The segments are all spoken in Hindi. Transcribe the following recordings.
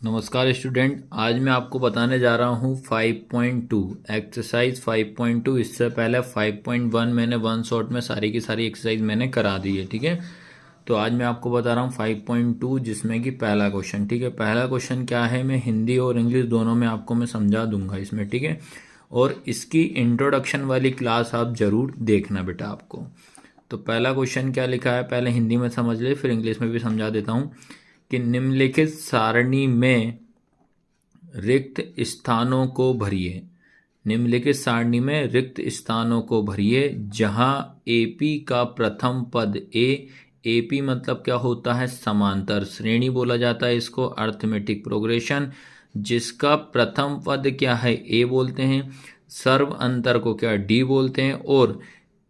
नमस्कार स्टूडेंट, आज मैं आपको बताने जा रहा हूँ 5.2 एक्सरसाइज 5.2। इससे पहले 5.1 मैंने वन शॉट में सारी की सारी एक्सरसाइज मैंने करा दी है। ठीक है, तो आज मैं आपको बता रहा हूँ 5.2, जिसमें कि पहला क्वेश्चन। ठीक है, पहला क्वेश्चन क्या है, मैं हिंदी और इंग्लिश दोनों में आपको मैं समझा दूंगा इसमें। ठीक है, और इसकी इंट्रोडक्शन वाली क्लास आप जरूर देखना बेटा आपको। तो पहला क्वेश्चन क्या लिखा है, पहले हिंदी में समझ ले, फिर इंग्लिश में भी समझा देता हूँ कि निम्नलिखित सारणी में रिक्त स्थानों को भरिए। निम्नलिखित सारणी में रिक्त स्थानों को भरिए जहां एपी का प्रथम पद एपी मतलब क्या होता है, समांतर श्रेणी बोला जाता है इसको, अर्थमेटिक प्रोग्रेशन। जिसका प्रथम पद क्या है, ए बोलते हैं। सर्व अंतर को क्या, डी बोलते हैं। और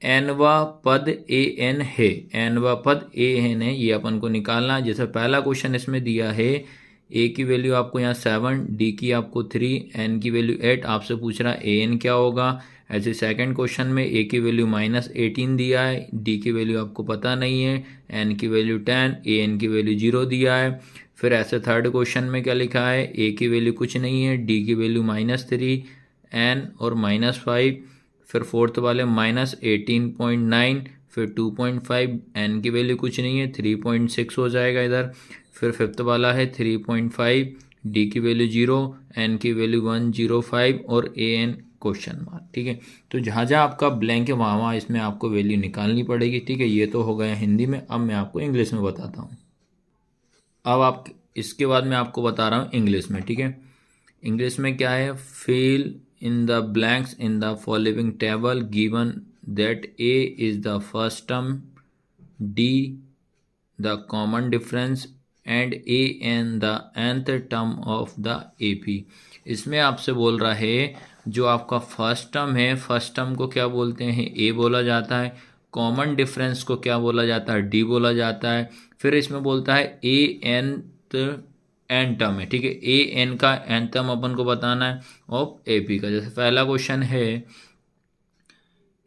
एनवा पद ए एन है, एनवा पद ए एन है, ये अपन को निकालना है। जैसे पहला क्वेश्चन इसमें दिया है, ए की वैल्यू आपको यहाँ 7, डी की आपको 3, एन की वैल्यू 8, आपसे पूछ रहा है ए एन क्या होगा। ऐसे सेकंड क्वेश्चन में ए की वैल्यू -18 दिया है, डी की वैल्यू आपको पता नहीं है, एन की वैल्यू 10, ए एन की वैल्यू 0 दिया है। फिर ऐसे थर्ड क्वेश्चन में क्या लिखा है, ए की वैल्यू कुछ नहीं है, डी की वैल्यू -3, एन और -5। फिर फोर्थ वाले -18.9, फिर 2.5, एन की वैल्यू कुछ नहीं है, 3.6 हो जाएगा इधर। फिर फिफ्थ वाला है 3.5, डी की वैल्यू 0, एन की वैल्यू 105 और ए एन क्वेश्चन मार्क। ठीक है, तो जहाँ जहाँ आपका ब्लैंक है वहाँ वहाँ इसमें आपको वैल्यू निकालनी पड़ेगी। ठीक है, ये तो हो गया हिंदी में। अब मैं आपको इंग्लिश में बताता हूँ। अब आप इसके बाद मैं आपको बता रहा हूँ इंग्लिश में। ठीक है, इंग्लिश में क्या है, fill in the blanks in the following table given that a is the first term, d the common difference and a n the nth term of the AP. इसमें आपसे बोल रहा है जो आपका फर्स्ट टर्म है, फर्स्ट टर्म को क्या बोलते हैं, ए बोला जाता है। कॉमन डिफरेंस को क्या बोला जाता है, डी बोला जाता है। फिर इसमें बोलता है ए एन एन टर्म है। ठीक है, ए एन का एन टर्म अपन को बताना है ऑफ ए पी का। जैसे पहला क्वेश्चन है,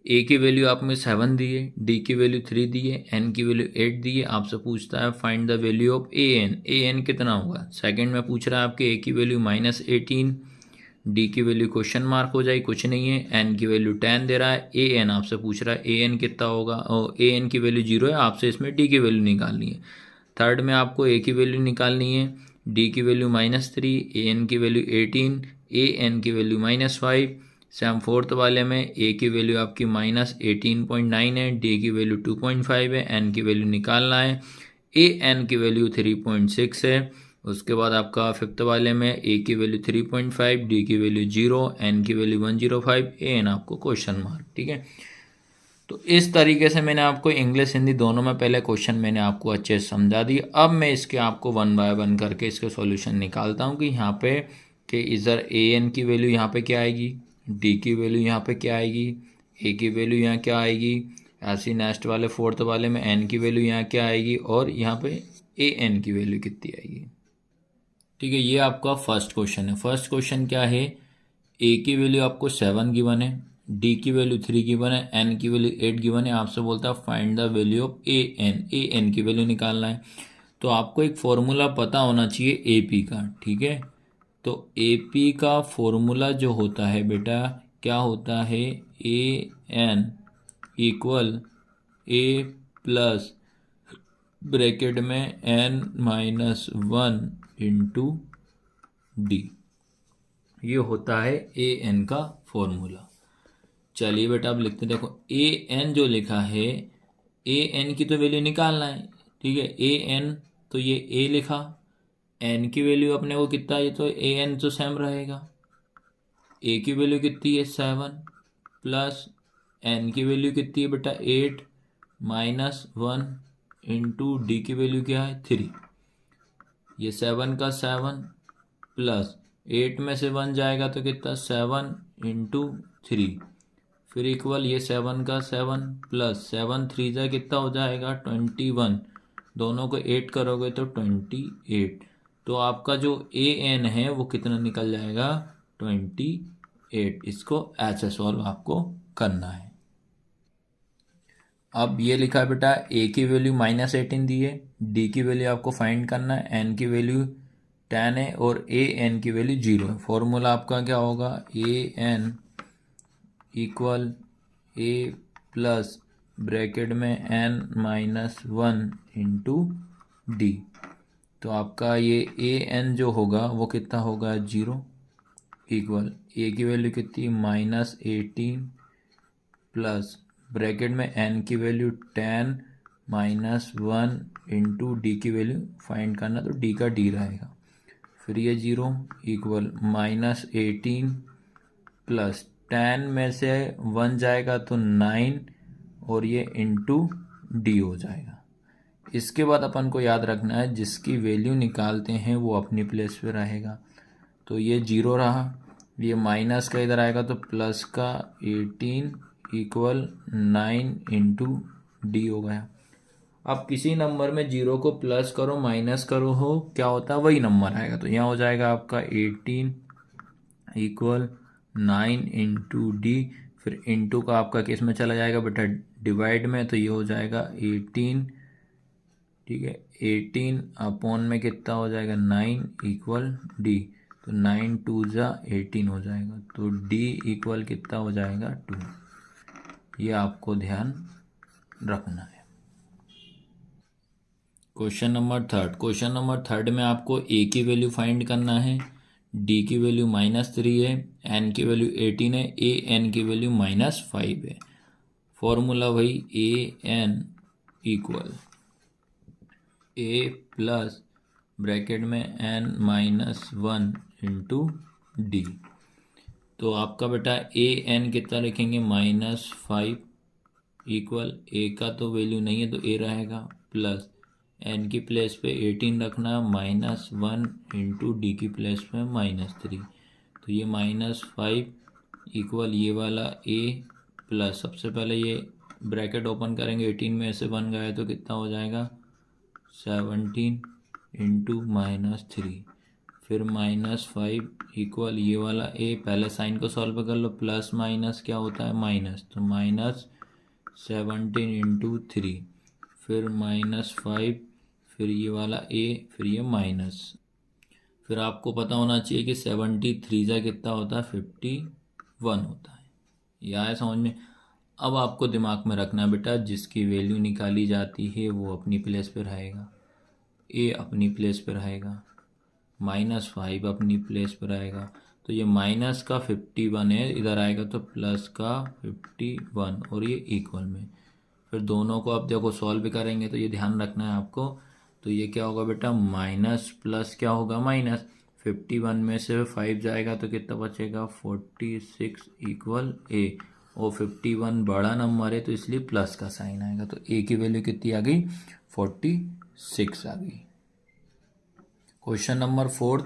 ए की वैल्यू आप में 7 दी है, डी की वैल्यू 3 दी है, एन की वैल्यू 8 दी है। आपसे पूछता है find the value of a n कितना होगा। सेकंड में पूछ रहा है आपके ए की वैल्यू -18, डी की वैल्यू क्वेश्चन मार्क हो जाएगी, कुछ नहीं है, एन की वैल्यू 10 दे रहा है। ए एन आपसे पूछ रहा है ए एन कितना होगा, और ए एन की वैल्यू 0 है, आपसे इसमें डी की वैल्यू निकालनी है। थर्ड में आपको ए की वैल्यू निकालनी है, डी की वैल्यू -3, ए एन की वैल्यू 18, ए एन की वैल्यू -5। सेम फोर्थ वाले में ए की वैल्यू आपकी -18.9 है, डी की वैल्यू 2.5 है, एन की वैल्यू निकालना है, ए एन की वैल्यू 3.6 है। उसके बाद आपका फिफ्थ वाले में ए की वैल्यू 3.5, डी की वैल्यू 0, एन की वैल्यू 105, ए एन आपको क्वेश्चन मार्क। ठीक है, तो इस तरीके से मैंने आपको इंग्लिश हिंदी दोनों में पहले क्वेश्चन मैंने आपको अच्छे से समझा दिए। अब मैं इसके आपको 1 बाय 1 करके इसके सॉल्यूशन निकालता हूँ कि यहाँ पे कि इधर ए एन की वैल्यू यहाँ पे क्या आएगी, डी की वैल्यू यहाँ पे क्या आएगी, ए की वैल्यू यहाँ क्या आएगी, ऐसी नेक्स्ट वाले फोर्थ वाले में एन की वैल्यू यहाँ क्या आएगी, और यहाँ पे ए एन की वैल्यू कितनी आएगी। ठीक है, ये आपका फर्स्ट क्वेश्चन है। फर्स्ट क्वेश्चन क्या है, ए की वैल्यू आपको 7 गिवन है, डी की वैल्यू 3 गिवन है, एन की वैल्यू 8 गिवन है। आपसे बोलता है find the value of a n की वैल्यू निकालना है। तो आपको एक फॉर्मूला पता होना चाहिए ए पी का। ठीक है, तो ए पी का फॉर्मूला जो होता है बेटा, क्या होता है, ए n equal a plus bracket में n-1 इंटू डी, ये होता है ए एन का फॉर्मूला। चलिए बेटा अब लिखते, देखो ए एन जो लिखा है, ए एन की तो वैल्यू निकालना है। ठीक है, ए एन तो ये ए लिखा, एन की वैल्यू अपने को कितना है, तो ए एन तो सेम रहेगा। ए की वैल्यू कितनी है 7, प्लस एन की वैल्यू कितनी है बेटा 8, -1 इंटू डी की वैल्यू क्या है 3। ये 7 का 7 प्लस 8 में से 1 जाएगा तो कितना 7 इंटू 3, फिर इक्वल ये 7 का 7 प्लस 7 3 जा कितना हो जाएगा 21, दोनों को 8 करोगे तो 28। तो आपका जो ए एन है वो कितना निकल जाएगा 28। इसको ऐसे सॉल्व आपको करना है। अब ये लिखा है बेटा, ए की वैल्यू -18 दी है, डी की वैल्यू आपको फाइंड करना है, एन की वैल्यू 10 है और ए एन की वैल्यू 0 है। फॉर्मूला आपका क्या होगा, ए n equal a plus bracket में एन माइनस 1 इंटू डी। तो आपका ये ए एन जो होगा वो कितना होगा, 0 इक्वल ए की वैल्यू कितनी, -18 प्लस ब्रैकेट में एन की वैल्यू 10 माइनस 1 इंटू डी की वैल्यू फाइंड करना, तो डी का डी रहेगा। फिर ये 0 इक्वल -18 प्लस 10 में से 1 जाएगा तो 9 और ये इंटू डी हो जाएगा। इसके बाद अपन को याद रखना है जिसकी वैल्यू निकालते हैं वो अपनी प्लेस पे रहेगा। तो ये 0 रहा, ये माइनस का इधर आएगा तो प्लस का 18 इक्वल 9 इंटू डी हो गया। अब किसी नंबर में 0 को प्लस करो माइनस करो हो क्या होता है, वही नंबर आएगा। तो यहाँ हो जाएगा आपका 18 इक्वल 9 इंटू डी। फिर इंटू का आपका किस में चला जाएगा बेटा, डिवाइड में, तो ये हो जाएगा 18, ठीक है, 18 अपॉन में कितना हो जाएगा 9 इक्वल डी। तो 9 2 जा 18 हो जाएगा। तो डी इक्वल कितना हो जाएगा 2। ये आपको ध्यान रखना है। क्वेश्चन नंबर थर्ड में आपको ए की वैल्यू फाइंड करना है, डी की वैल्यू -3 है, एन की वैल्यू 18 है, ए एन की वैल्यू -5 है। फॉर्मूला वही ए n equal a plus bracket में एन -1 इंटू डी। तो आपका बेटा ए एन कितना लिखेंगे, -5 इक्वल ए का तो वैल्यू नहीं है तो ए रहेगा, प्लस एन की प्लेस पे 18 रखना, -1 इंटू डी की प्लेस पे -3। तो ये -5 इक्वल ये वाला ए प्लस, सबसे पहले ये ब्रैकेट ओपन करेंगे, 18 में से 1 गया तो कितना हो जाएगा 17 इंटू -3। फिर -5 इक्वल ये वाला ए, पहले साइन को सॉल्व कर लो, प्लस माइनस क्या होता है माइनस, तो -17 इंटू 3। फिर -5, फिर ये वाला ए, फिर ये माइनस। फिर आपको पता होना चाहिए कि 73 जा कितना होता है 51 होता है। यह है समझ में। अब आपको दिमाग में रखना है बेटा जिसकी वैल्यू निकाली जाती है वो अपनी प्लेस पे रहेगा, ए अपनी प्लेस पे रहेगा, -5 अपनी प्लेस पे रहेगा। तो ये माइनस का 51 है, इधर आएगा तो प्लस का 51 और ये इक्वल में। फिर दोनों को अब देखो सॉल्व करेंगे तो ये ध्यान रखना है आपको। तो ये क्या होगा बेटा, माइनस प्लस क्या होगा माइनस, 51 में से 5 जाएगा तो कितना बचेगा 46 इक्वल ए। और 51 बड़ा नंबर है तो इसलिए प्लस का साइन आएगा। तो ए की वैल्यू कितनी आ गई 46 आ गई। क्वेश्चन नंबर 4,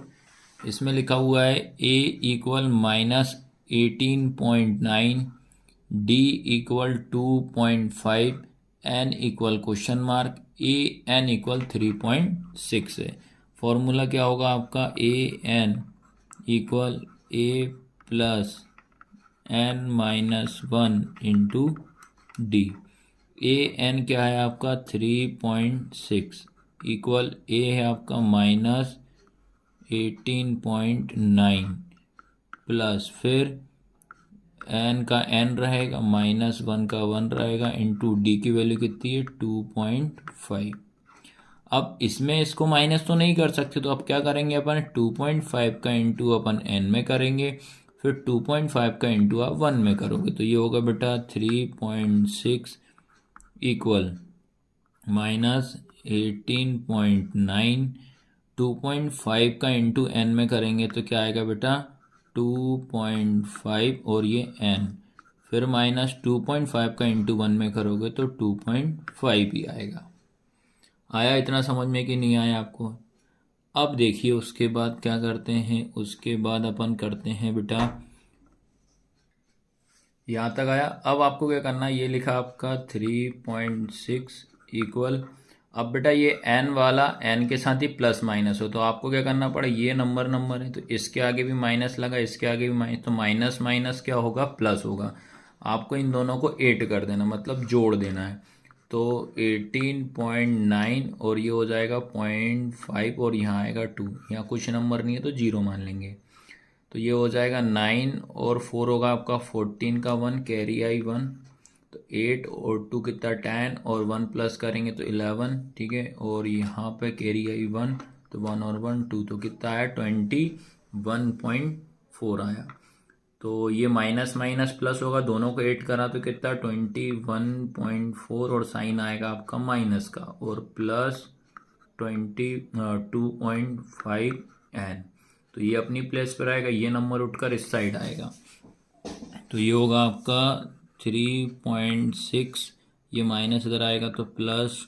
इसमें लिखा हुआ है a equal -18.9, d equal 2.5, n equal question mark, a n equal 3.6 है। फॉर्मूला क्या होगा आपका, a n equal a plus एन -1 इंटू डी। ए एन क्या है आपका 3.6 इक्वल ए है आपका -18.9 प्लस फिर एन का एन रहेगा, -1 का 1 रहेगा, इंटू डी की वैल्यू कितनी है 2.5। अब इसमें इसको माइनस तो नहीं कर सकते तो अब क्या करेंगे अपन 2.5 का इंटू अपन एन में करेंगे, फिर 2.5 का इंटू आप 1 में करोगे तो ये होगा बेटा 3.6 इक्वल -18.9। 2.5 का इंटू एन में करेंगे तो क्या आएगा बेटा 2.5 और ये n, फिर -2.5 का इंटू 1 में करोगे तो 2.5 ही आएगा। आया इतना समझ में कि नहीं आया आपको। अब देखिए उसके बाद क्या करते हैं, उसके बाद अपन करते हैं बेटा, यहाँ तक आया। अब आपको क्या करना है, ये लिखा आपका 3.6 इक्वल, अब बेटा ये n वाला n के साथ ही प्लस माइनस हो तो आपको क्या करना पड़ा, ये नंबर है तो इसके आगे भी माइनस लगा, इसके आगे भी माइनस, तो माइनस माइनस क्या होगा प्लस होगा। आपको इन दोनों को ऐड कर देना, मतलब जोड़ देना है। तो 18.9 और ये हो जाएगा 0.5 और यहाँ आएगा 2, यहाँ कुछ नंबर नहीं है तो 0 मान लेंगे। तो ये हो जाएगा 9 और 4 होगा आपका 14 का 1, कैरी आई 1, तो 8 और 2 कितना 10 और 1 प्लस करेंगे तो 11, ठीक है। और यहाँ पे कैरी आई 1, तो 1 और 1 2, तो कितना आया 21.4 आया। तो ये माइनस माइनस प्लस होगा, दोनों को ऐड करा तो कितना 21.4 और साइन आएगा आपका माइनस का और प्लस 22.5 n। तो ये अपनी प्लेस पर आएगा, ये नंबर उठकर इस साइड आएगा। तो ये होगा आपका 3.6, ये माइनस इधर आएगा तो प्लस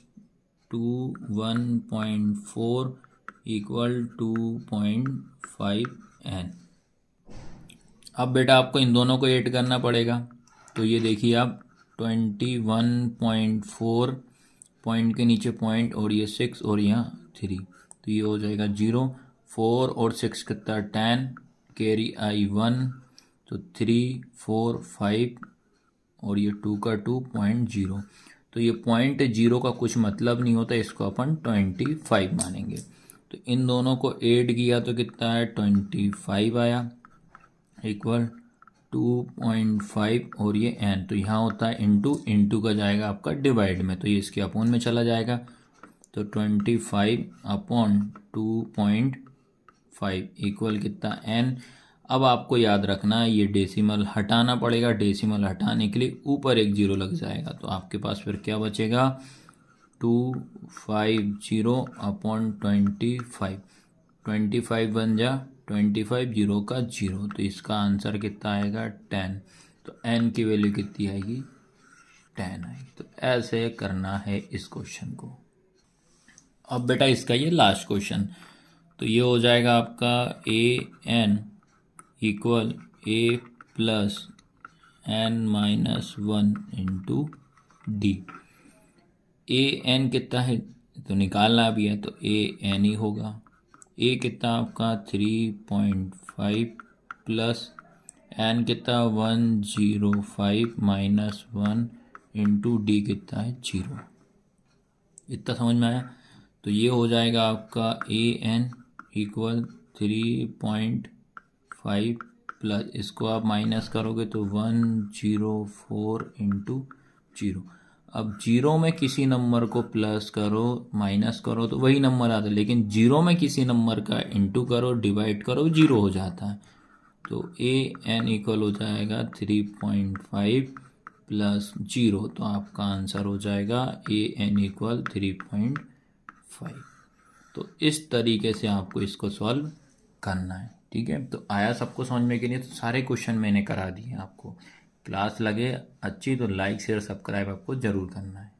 21.4 इक्वल 2.5 n। अब बेटा आपको इन दोनों को ऐड करना पड़ेगा। तो ये देखिए आप 21.4 पॉइंट के नीचे पॉइंट और ये 6 और यहाँ 3, तो ये हो जाएगा 0। 4 और 6 कितना 10, कैरी आई 1, तो 3 4 5 और ये 2 का 2.0। तो ये 0.0 का कुछ मतलब नहीं होता, इसको अपन 25 मानेंगे। तो इन दोनों को ऐड किया तो कितना है 25 आया इक्वल 2.5 और ये n, तो यहाँ होता है इंटू का जाएगा आपका डिवाइड में, तो ये इसके अपोन में चला जाएगा। तो 25 अपॉन 2.5 इक्वल कितना n। अब आपको याद रखना है ये डेसिमल हटाना पड़ेगा, डेसिमल हटाने के लिए ऊपर एक जीरो लग जाएगा, तो आपके पास फिर क्या बचेगा 250 अपॉन 25 बन जा 25 0 का 0, तो इसका आंसर कितना आएगा 10। तो n की वैल्यू कितनी आएगी 10 आएगी। तो ऐसे करना है इस क्वेश्चन को। अब बेटा इसका ये लास्ट क्वेश्चन, तो ये हो जाएगा आपका an equal a plus n-1 into D. an कितना है तो निकालना भी है, तो an ही होगा। a कितना आपका 3.5 प्लस n कितना 105 माइनस 1 इंटू डी कितना है 0। इतना समझ में आया। तो ये हो जाएगा आपका an इक्वल 3.5 प्लस इसको आप माइनस करोगे तो 104 इंटू 0। अब 0 में किसी नंबर को प्लस करो माइनस करो तो वही नंबर आता है, लेकिन 0 में किसी नंबर का इंटू करो डिवाइड करो 0 हो जाता है। तो an इक्वल हो जाएगा 3.5 प्लस 0, तो आपका आंसर हो जाएगा an इक्वल 3.5। तो इस तरीके से आपको इसको सॉल्व करना है, ठीक है। तो आया सबको समझ में कि नहीं, तो सारे क्वेश्चन मैंने करा दिए आपको। क्लास लगे अच्छी तो लाइक शेयर सब्सक्राइब आपको ज़रूर करना है।